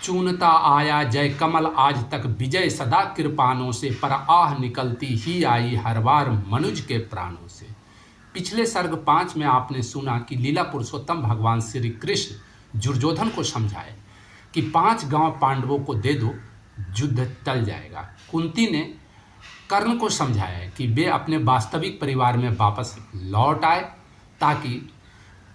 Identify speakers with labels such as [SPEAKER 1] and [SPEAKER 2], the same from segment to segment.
[SPEAKER 1] चूनता आया जय कमल आज तक विजय सदा कृपाणों से, पर आह निकलती ही आई हर बार मनुज के प्राणों से। पिछले सर्ग 5 में आपने सुना कि लीला पुरुषोत्तम भगवान श्री कृष्ण दुर्योधन को समझाए कि 5 गांव पांडवों को दे दो, युद्ध टल जाएगा। कुंती ने कर्ण को समझाया कि वे अपने वास्तविक परिवार में वापस लौट आए ताकि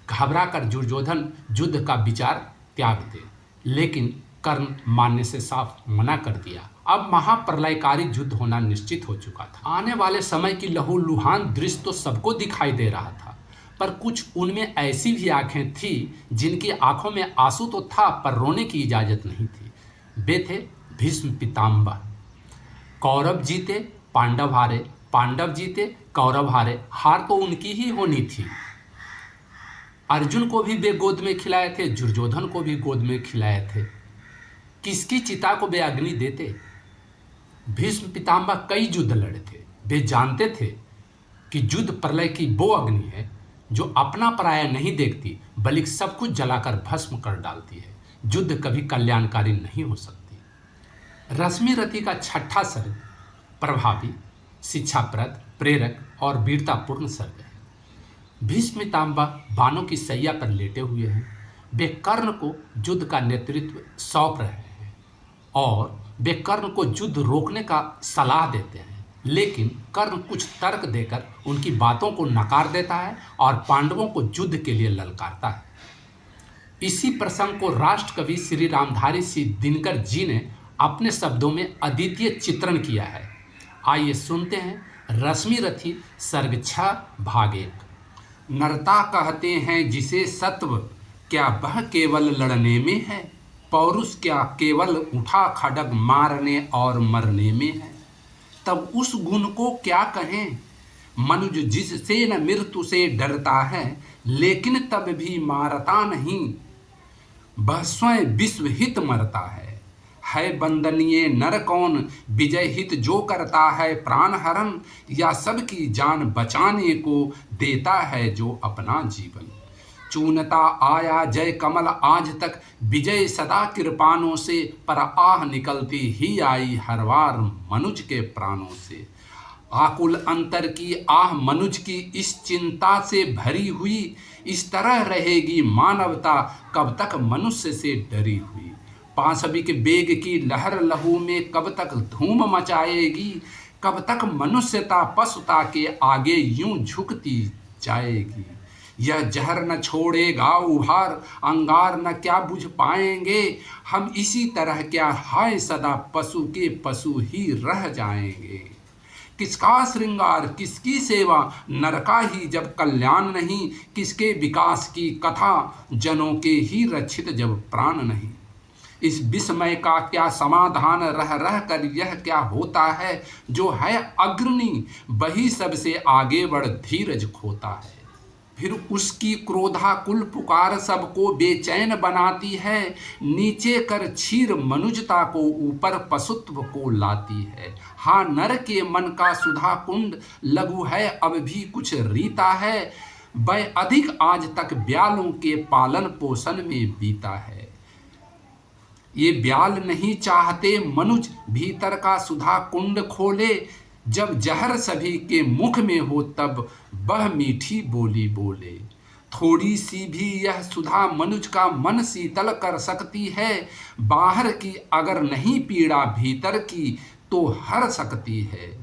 [SPEAKER 1] घबराकर दुर्योधन युद्ध का विचार त्याग दे, लेकिन कर्ण मानने से साफ मना कर दिया। अब महाप्रलयकारी युद्ध होना निश्चित हो चुका था। आने वाले समय की लहूलुहान दृश्य तो सबको दिखाई दे रहा था, पर कुछ उनमें ऐसी भी आंखें थी जिनकी आंखों में आंसू तो था पर रोने की इजाजत नहीं थी। वे थे भीष्म पितामह। कौरव जीते पांडव हारे, पांडव जीते कौरव हारे, हार तो उनकी ही होनी थी। अर्जुन को भी वे गोद में खिलाए थे, दुर्योधन को भी गोद में खिलाए थे। किसकी चिता को वे अग्नि देते? भीष्म पितामह कई युद्ध लड़े थे। वे जानते थे कि युद्ध प्रलय की वो अग्नि है जो अपना पराया नहीं देखती, बल्कि सब कुछ जलाकर भस्म कर डालती है। युद्ध कभी कल्याणकारी नहीं हो सकती। रश्मि रति का 6ठा सर्ग प्रभावी, शिक्षाप्रद, प्रेरक और वीरतापूर्ण सर्ग है। भीष्म पितामह बाणों की सैया पर लेटे हुए हैं। वे कर्ण को युद्ध का नेतृत्व सौंप रहे हैं और वे कर्ण को युद्ध रोकने का सलाह देते हैं, लेकिन कर्ण कुछ तर्क देकर उनकी बातों को नकार देता है और पांडवों को युद्ध के लिए ललकारता है। इसी प्रसंग को राष्ट्र कवि श्री रामधारी सिंह दिनकर जी ने अपने शब्दों में अद्वितीय चित्रण किया है। आइए सुनते हैं रश्मि रथी सर्ग 6 भाग 1। नरता कहते हैं जिसे सत्व, क्या वह केवल लड़ने में है? पौरुष क्या केवल उठा खड्ग मारने और मरने में है? तब उस गुण को क्या कहें मनुज जिससे न मृत्यु से डरता है, लेकिन तब भी मारता नहीं, वह स्वयं विश्व हित मरता है बंदनीय नर कौन, विजय हित जो करता है प्राण हरण, या सबकी जान बचाने को देता है जो अपना जीवन। चूनता आया जय कमल आज तक विजय सदा कृपाणों से, पर आह निकलती ही आई हर बार मनुज के प्राणों से। आकुल अंतर की आह मनुज की इस चिंता से भरी हुई, इस तरह रहेगी मानवता कब तक मनुष्य से डरी हुई। पाशविक बेग की लहर लहू में कब तक धूम मचाएगी, कब तक मनुष्यता पशुता के आगे यूं झुकती जाएगी। यह जहर न छोड़ेगा उभार, अंगार न क्या बुझ पाएंगे, हम इसी तरह क्या हाय सदा पशु के पशु ही रह जाएंगे। किसका श्रृंगार किसकी सेवा, नर का ही जब कल्याण नहीं, किसके विकास की कथा जनों के ही रक्षित जब प्राण नहीं। इस विस्मय का क्या समाधान, रह रह कर यह क्या होता है, जो है अग्रणी वही सबसे आगे बढ़ धीरज खोता है। फिर उसकी क्रोधाकुल पुकार सबको बेचैन बनाती है, नीचे कर क्षीर मनुजता को ऊपर पशुत्व को लाती है। हाँ नर के मन का सुधा कुंड लघु है अब भी कुछ रीता है, वह अधिक आज तक ब्यालों के पालन पोषण में बीता है। ये ब्याल नहीं चाहते मनुज भीतर का सुधा कुंड खोले, जब जहर सभी के मुख में हो तब वह मीठी बोली बोले। थोड़ी सी भी यह सुधा मनुज का मन शीतल कर सकती है, बाहर की अगर नहीं पीड़ा भीतर की तो हर सकती है।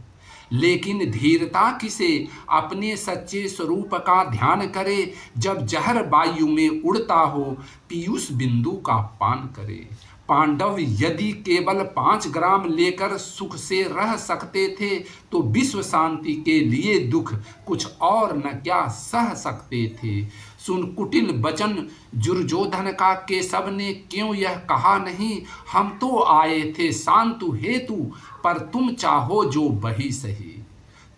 [SPEAKER 1] लेकिन धीरता किसे अपने सच्चे स्वरूप का ध्यान करे, जब जहर वायु में उड़ता हो पीयूष बिंदु का पान करे। पांडव यदि केवल 5 ग्राम लेकर सुख से रह सकते थे, तो विश्व शांति के लिए दुख कुछ और न क्या सह सकते थे। सुन कुटिल वचन दुर्योधन का केशव ने क्यों यह कहा नहीं, हम तो आए थे शांतु हेतु, पर तुम चाहो जो वही सही।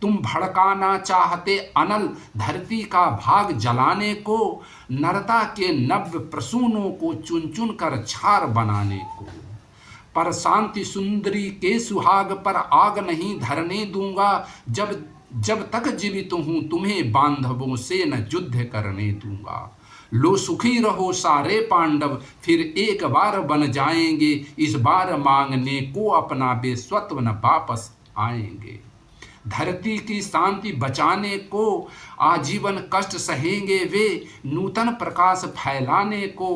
[SPEAKER 1] तुम भड़काना चाहते अनल धरती का भाग जलाने को, नरता के नव्य प्रसूनों को चुन चुन कर छार बनाने को। पर शांति सुंदरी के सुहाग पर आग नहीं धरने दूंगा, जब तक जीवित हूँ तुम्हें बांधवों से न युद्ध करने दूंगा। लो सुखी रहो सारे पांडव, फिर एक बार बन जाएंगे, इस बार मांगने को अपना वे स्वत्व न वापस आएंगे। धरती की शांति बचाने को आजीवन कष्ट सहेंगे वे, नूतन प्रकाश फैलाने को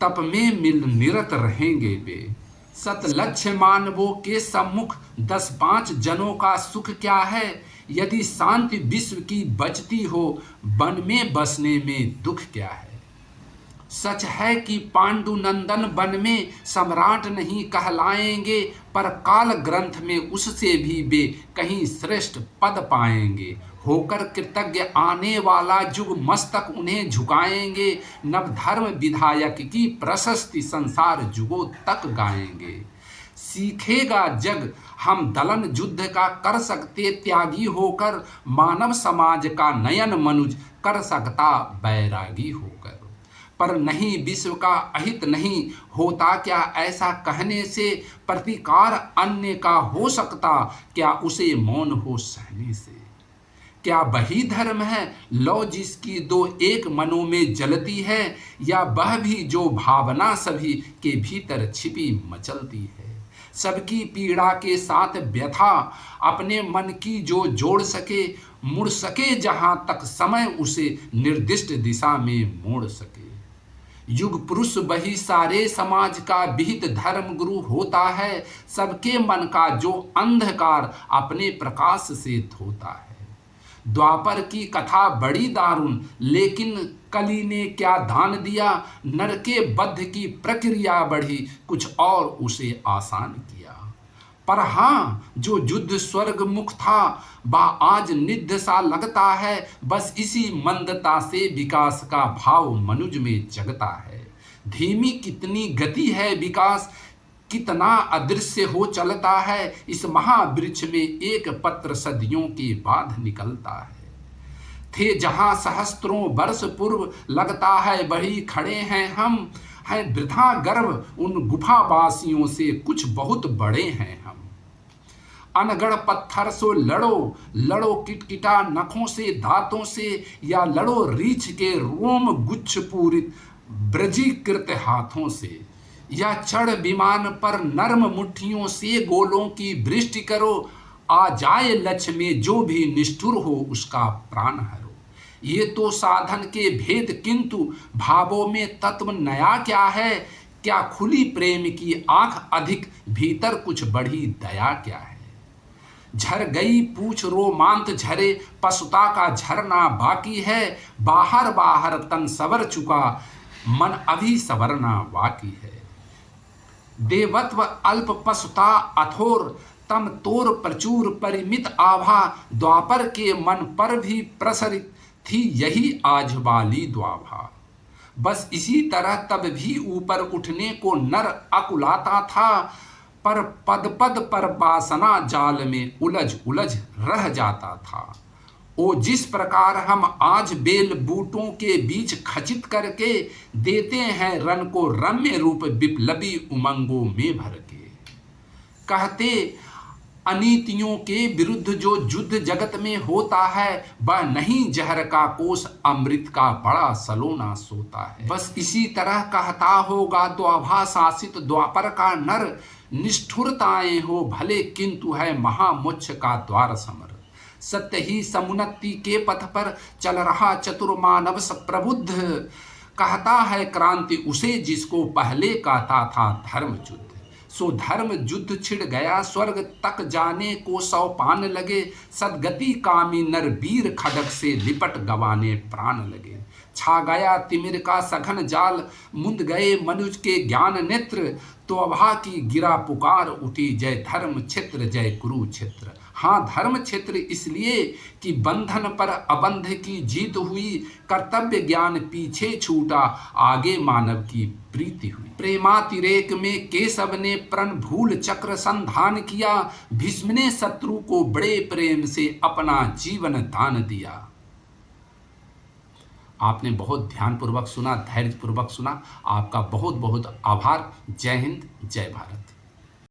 [SPEAKER 1] तप में मिल निरत रहेंगे वे। सत लक्ष्य मानवों के सम्मुख 10-5 जनों का सुख क्या है, यदि शांति विश्व की बचती हो, वन में बसने में दुख क्या है। सच है कि पांडुनंदन वन में सम्राट नहीं कहलाएंगे, पर काल ग्रंथ में उससे भी वे कहीं श्रेष्ठ पद पाएंगे। होकर कृतज्ञ आने वाला युग मस्तक उन्हें झुकाएंगे, नवधर्म विधायक की प्रशस्ति संसार युगों तक गाएंगे। सीखेगा जग हम दलन युद्ध का कर सकते त्यागी होकर, मानव समाज का नयन मनुज कर सकता बैरागी होकर। पर नहीं विश्व का अहित नहीं होता क्या, ऐसा कहने से प्रतिकार अन्य का हो सकता क्या, उसे मौन हो सहने से। क्या वही धर्म है लौ जिसकी दो एक मनों में जलती है, या वह भी जो भावना सभी के भीतर छिपी मचलती है। सबकी पीड़ा के साथ व्यथा अपने मन की जो जोड़ सके, मुड़ सके जहां तक समय उसे निर्दिष्ट दिशा में मोड़ सके। युग पुरुष वही सारे समाज का विहित धर्म गुरु होता है, सबके मन का जो अंधकार अपने प्रकाश से धोता है। द्वापर की कथा बड़ी दारुण, लेकिन कली ने क्या दान दिया, नर के बद्ध की प्रक्रिया बढ़ी, कुछ और उसे आसान किया। पर हाँ, जो युद्ध स्वर्ग मुख था बा आज निध सा लगता है, बस इसी मंदता से विकास का भाव मनुज में जगता है। धीमी कितनी गति है विकास, कितना अदृश्य हो चलता है, इस महावृक्ष में एक पत्र सदियों के बाद निकलता है। थे जहां सहस्त्रों वर्ष पूर्व लगता है वही खड़े हैं हम, हैं वृथा गर्भ उन गुफावासियों से कुछ बहुत बड़े हैं हम। अनगढ़ पत्थर सो लड़ो, लड़ो किटकिटा नखों से दांतों से, या लड़ो रीछ के रोम गुच्छ पूरित ब्रजीकृत हाथों से, या चढ़ विमान पर नर्म मुट्ठियों से गोलों की वृष्टि करो, आ जाए लक्ष्य में जो भी निष्ठुर हो उसका प्राण हरो। ये तो साधन के भेद, किंतु भावों में तत्व नया क्या है, क्या खुली प्रेम की आंख अधिक, भीतर कुछ बढ़ी दया क्या है। झर गई पूछ रोमांत झरे, पशुता का झरना बाकी है, बाहर बाहर तन सवर चुका, मन अभी सवरना बाकी है। देवत्व अल्प पशुता अथोर, तम तोर प्रचुर परिमित आभा, द्वापर के मन पर भी प्रसरित थी यही आज वाली द्वाभा। बस इसी तरह तब भी ऊपर उठने को नर अकुलाता था, पर पद पद पर वासना जाल में उलझ उलझ रह जाता था। ओ जिस प्रकार हम आज बेल बूटों के बीच खचित करके देते हैं रन को रम्य रूप विप्लवी उमंगों में भर के, कहते अनीतियों के विरुद्ध जो युद्ध जगत में होता है, वह नहीं जहर का कोस अमृत का बड़ा सलोना सोता है। बस इसी तरह कहता होगा द्वाभा शासित द्वापर का नर, निष्ठुरताएं हो भले किंतु है महामोक्ष का द्वार समर। सत्य ही समुन्नति के पथ पर चल रहा चतुर मानव प्रबुद्ध, कहता है क्रांति उसे जिसको पहले कहता था धर्म युद्ध। सो धर्म युद्ध छिड़ गया स्वर्ग तक जाने को 100 पान लगे, सदगति कामी नर वीर खडक से लिपट गवाने प्राण लगे। छा गया तिमिर का सघन जाल, मुंद गए मनुज के ज्ञान नेत्र, तो अभा की गिरा पुकार उठी जय धर्म क्षेत्र जय कुरुक्षेत्र। हाँ धर्म क्षेत्र इसलिए कि बंधन पर अबंध की जीत हुई, कर्तव्य ज्ञान पीछे छूटा, आगे मानव की प्रीति हुई। प्रेमातिरेक में केशव ने प्रण भूल चक्र संधान किया, भीष्म ने शत्रु को बड़े प्रेम से अपना जीवन दान दिया। आपने बहुत ध्यानपूर्वक सुना, धैर्यपूर्वक सुना। आपका बहुत बहुत आभार। जय हिंद, जय भारत।